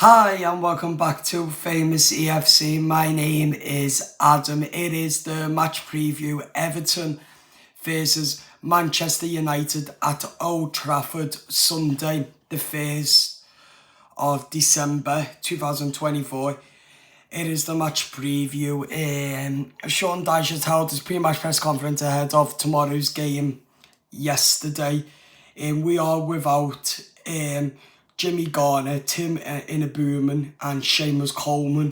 Hi and welcome back to Famous EFC. My name is Adam. It is the match preview. Everton versus Manchester United at Old Trafford, Sunday, the 1st of December 2024. It is the match preview. Sean Dyche has held his pre-match press conference ahead of tomorrow's game yesterday. We are without Jimmy Garner, Tim Inabuman and Seamus Coleman.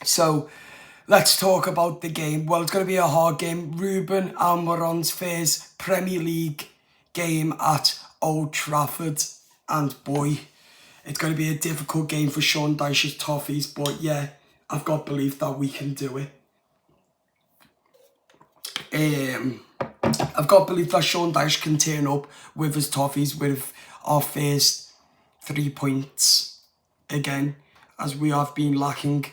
So let's talk about the game. Well, it's going to be a hard game. Ruben Almiron's first Premier League game at Old Trafford. And boy, it's going to be a difficult game for Sean Dyche's Toffees. But yeah, I've got belief that we can do it. I've got belief that Sean Dyche can turn up with his Toffees with our first 3 points again, as we have been lacking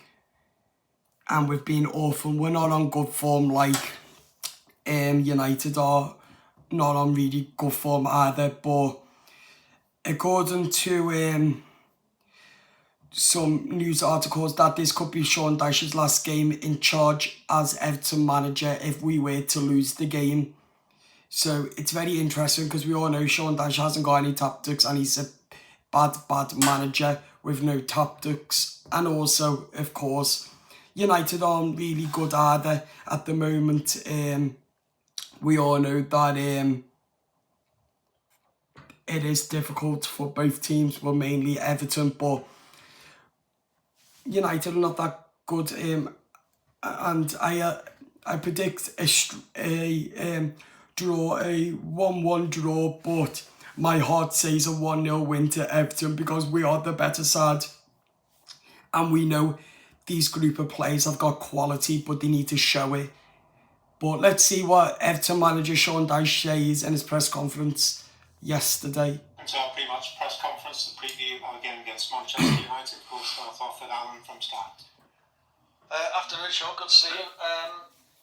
and we've been awful. We're not on good form like United are not on really good form either, but according to some news articles, that this could be Sean Dyche's last game in charge as Everton manager if we were to lose the game. So it's very interesting because we all know Sean Dyche hasn't got any tactics and he's a bad manager with no tactics. And also, of course, United aren't really good either at the moment. We all know that it is difficult for both teams, but mainly Everton. But United are not that good, and I predict a draw, a 1-1 draw, but my heart says a 1-0 win to Everton because we are the better side. And we know these group of players have got quality, but they need to show it. But let's see what Everton manager Sean Dyche says in his press conference yesterday. To our pre-match press conference, the preview of a game against Manchester United. We'll start off with Alan from Sky. Afternoon, Sean. Good to see you.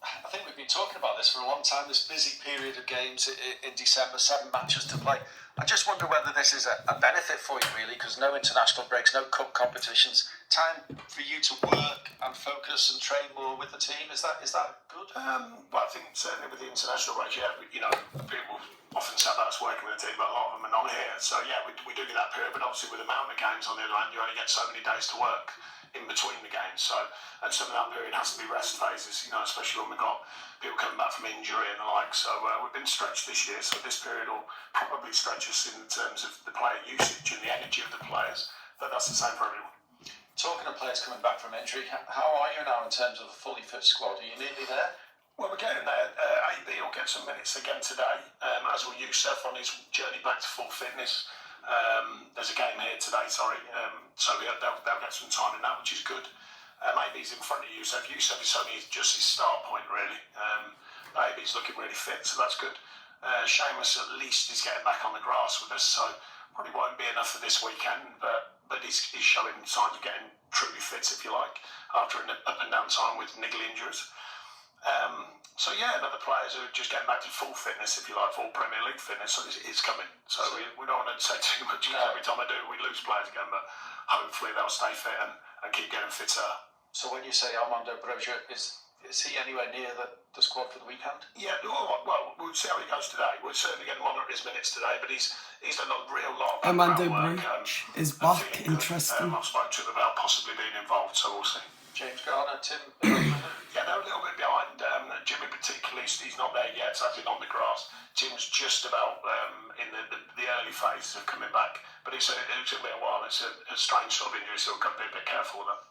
I think we've been talking about this for a long time, this busy period of games in December, 7 matches to play. I just wonder whether this is a benefit for you, really, because no international breaks, no cup competitions, time for you to work and focus and train more with the team. Is that good? Well, I think certainly with the international breaks, yeah, people often say that's working with the team, but a lot of them are not here. So yeah, we do get that period, but obviously with the amount of games on the other hand, you only get so many days to work in between the games, so and some of that period has to be rest phases, especially when we've got people coming back from injury and the like. So we've been stretched this year, so this period will probably stretch us in terms of the player usage and the energy of the players, but that's the same for everyone. Talking of players coming back from injury, how are you now in terms of a fully fit squad? Are you nearly there? Well, we're getting there. AB will get some minutes again today, as will Youssef on his journey back to full fitness. There's a game here today, so they'll get some time in that, which is good. AB's in front of Youssef. Youssef is only just his start point, really. AB's looking really fit, so that's good. Seamus at least is getting back on the grass with us, so probably won't be enough for this weekend, but he's showing signs of getting truly fit, if you like, after an up and down time with niggly injuries. So yeah, other players are just getting back to full fitness, if you like, full Premier League fitness. So it's coming. So we don't want to say too much because every time I do, we lose players again. But hopefully they'll stay fit and keep getting fitter. So when you say Armando Broja, is he anywhere near the squad for the weekend? Yeah, well, we'll see how he goes today. We'll certainly get him on at his minutes today, but he's done a real lot of Armando work. is back. Interesting. I've spoken to him about possibly being involved, so we'll see. James Garner, Tim. Yeah, they're a little bit behind. Jimmy particularly, he's not there yet, so he's on the grass. Tim's just about in the early phases of coming back, but it'll take a while. It's a strange sort of injury, so we've got to be a bit careful with that.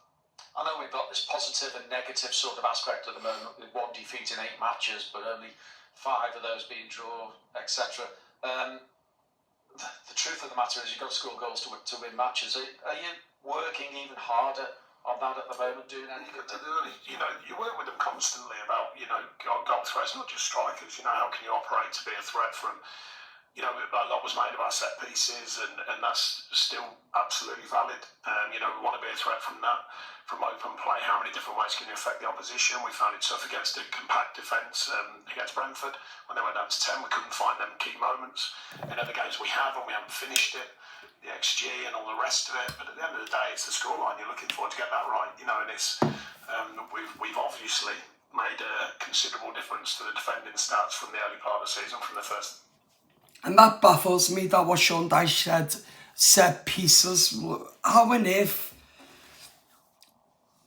I know we've got this positive and negative sort of aspect at the moment, with 1 defeat in 8 matches, but only 5 of those being draw, etc. The truth of the matter is you've got to score goals to win matches. Are you working even harder on that at the moment, doing anything? You work with them constantly about, goal threats, not just strikers. How can you operate to be a threat from you know, a lot was made of our set pieces, and that's still absolutely valid. You know, we want to be a threat from that, from open play. How many different ways can you affect the opposition? We found it tough against a compact defence against Brentford. When they went down to 10, we couldn't find them key moments. In other games we have, and we haven't finished it, the XG and all the rest of it. But at the end of the day, it's the scoreline you're looking for to get that right. You know, and it's we've obviously made a considerable difference to the defending stats from the early part of the season, from the first. And that baffles me, that what Sean Dyche said, set pieces. How on earth?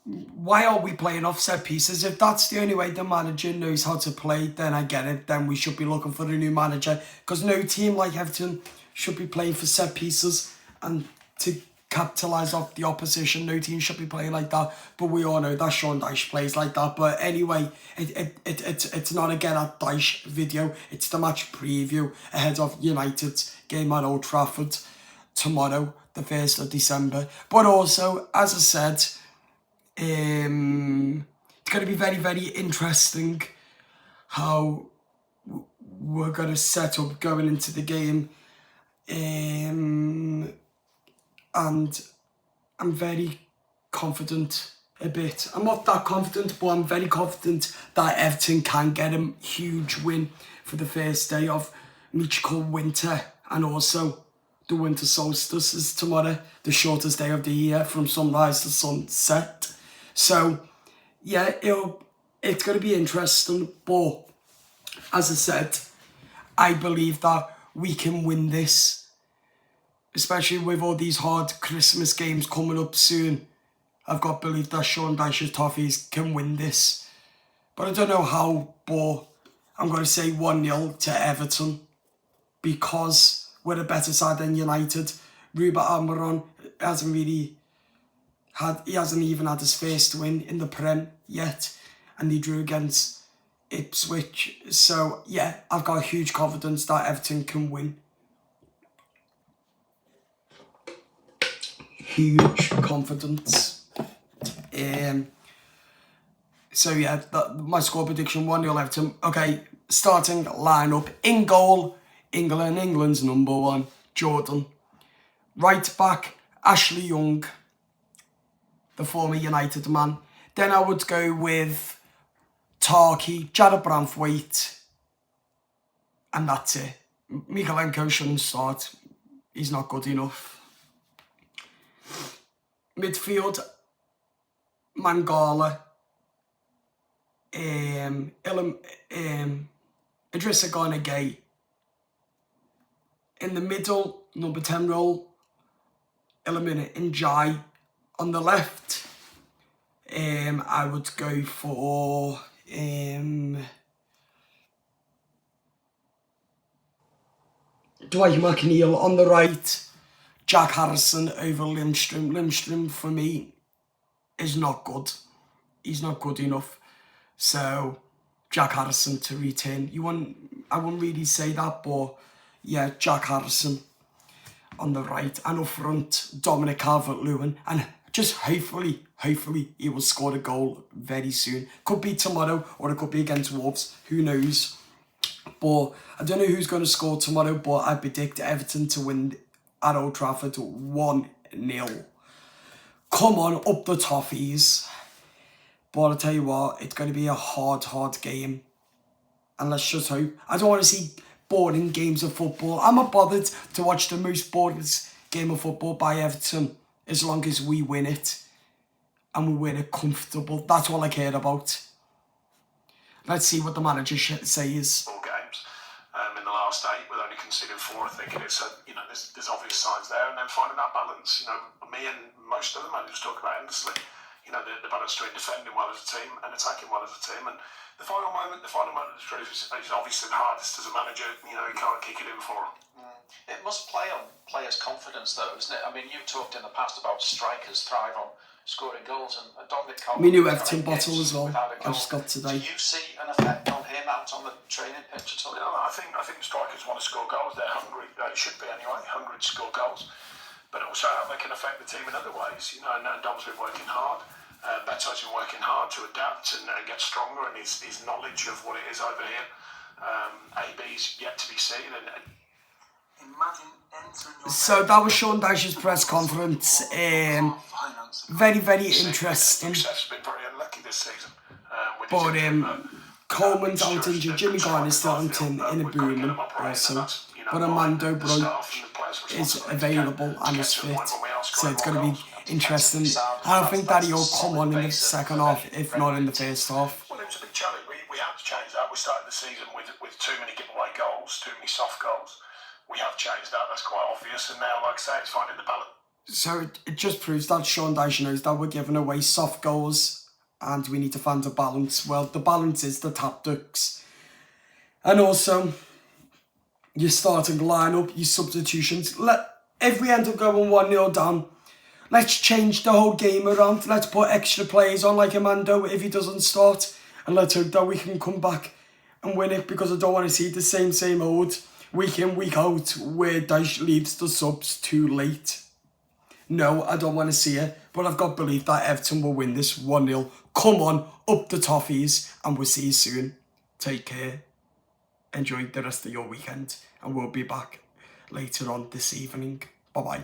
Why are we playing off set pieces? If that's the only way the manager knows how to play, then I get it. Then we should be looking for a new manager. Because no team like Everton should be playing for set pieces and to capitalise off the opposition. No team should be playing like that. But we all know that Sean Dyche plays like that. But anyway, it's not a Get at Dyche video. It's the match preview ahead of United's game at Old Trafford tomorrow, the 1st of December. But also, as I said, it's going to be very, very interesting how we're going to set up going into the game. And I'm very confident a bit. I'm not that confident, but I'm very confident that Everton can get a huge win for the first day of mythical winter, and also the winter solstice is tomorrow, the shortest day of the year from sunrise to sunset. So, yeah, it's going to be interesting, but as I said, I believe that we can win this, especially with all these hard Christmas games coming up soon. I've got to believe that Sean Dyche's Toffees can win this. But I don't know how, but I'm going to say 1-0 to Everton because we're a better side than United. Ruben Almiron hasn't even had his first win in the Prem yet, and he drew against Ipswich. So, yeah, I've got huge confidence that Everton can win. Huge confidence. So yeah, my score prediction 1-0 Everton. Okay, starting lineup. In goal, England's number one, Jordan. Right back, Ashley Young, the former United man. Then I would go with Tarky, Jared Branthwaite, and that's it. Mikalenko shouldn't start. He's not good enough. Midfield, Mangala, Idrissa Gana Gay. In the middle, number 10 role, Ilamina Njai. On the left, I would go for Dwight McNeil. On the right, Jack Harrison over Lindstrom. Lindstrom, for me, is not good. He's not good enough. So, Jack Harrison to retain. I wouldn't really say that, but yeah, Jack Harrison on the right. And up front, Dominic Calvert-Lewin. And just hopefully he will score a goal very soon. Could be tomorrow, or it could be against Wolves. Who knows? But I don't know who's going to score tomorrow, but I predict Everton to win at Old Trafford 1-0. Come on, up the Toffees. But I'll tell you what, it's going to be a hard game. And let's just hope. I don't want to see boring games of football. I'm not bothered to watch the most boring game of football by Everton as long as we win it. And we win it comfortable. That's all I care about. Let's see what the manager says. 4 games in the last 8, with only conceding 4, I think. And it's there's obvious signs there, and then finding that balance. You know, me and most of the managers talk about endlessly. You know, the balance between defending well as a team and attacking well as a team. And the final moment of the truth is obviously the hardest as a manager. You know, you can't kick it in for them. It must play on players' confidence, though, isn't it? I mean, you've talked in the past about strikers thrive on scoring goals, and Dominic Calvert. Me new Everton bottle as well. I just got today. Do you see an effect on him out on the training pitch at all? No, I think strikers want to score goals. They're hungry. They should be anyway. Hungry to score goals, but also how they can affect the team in other ways. You know, and Dom's been working hard. Beto's been working hard to adapt and get stronger, and his knowledge of what it is over here. AB's yet to be seen, and So that was Sean Dyche's press conference. Very, very interesting. Youssef's been very unlucky this season. But Coleman's out injured, Jimmy Garner's still out in a booming also. But Armando Broja is available and is fit, so it's going to be interesting. I don't think that he'll come on in the second half, if not in the first half. Well, it was a big challenge. We had to change that. We started the season with too many giveaway goals, too many soft goals. We have changed that, that's quite obvious, and now, like I say, it's finding the balance. So it just proves that Sean Dyche knows that we're giving away soft goals and we need to find a balance. Well, the balance is the tactics. And also, your starting lineup, your substitutions. If we end up going 1-0 down, let's change the whole game around. Let's put extra players on like Armando if he doesn't start. And let's hope that we can come back and win it, because I don't want to see the same old week in, week out where Dyche leaves the subs too late. No, I don't want to see it, but I've got belief that Everton will win this 1-0. Come on, up the Toffees, and we'll see you soon. Take care. Enjoy the rest of your weekend, and we'll be back later on this evening. Bye-bye.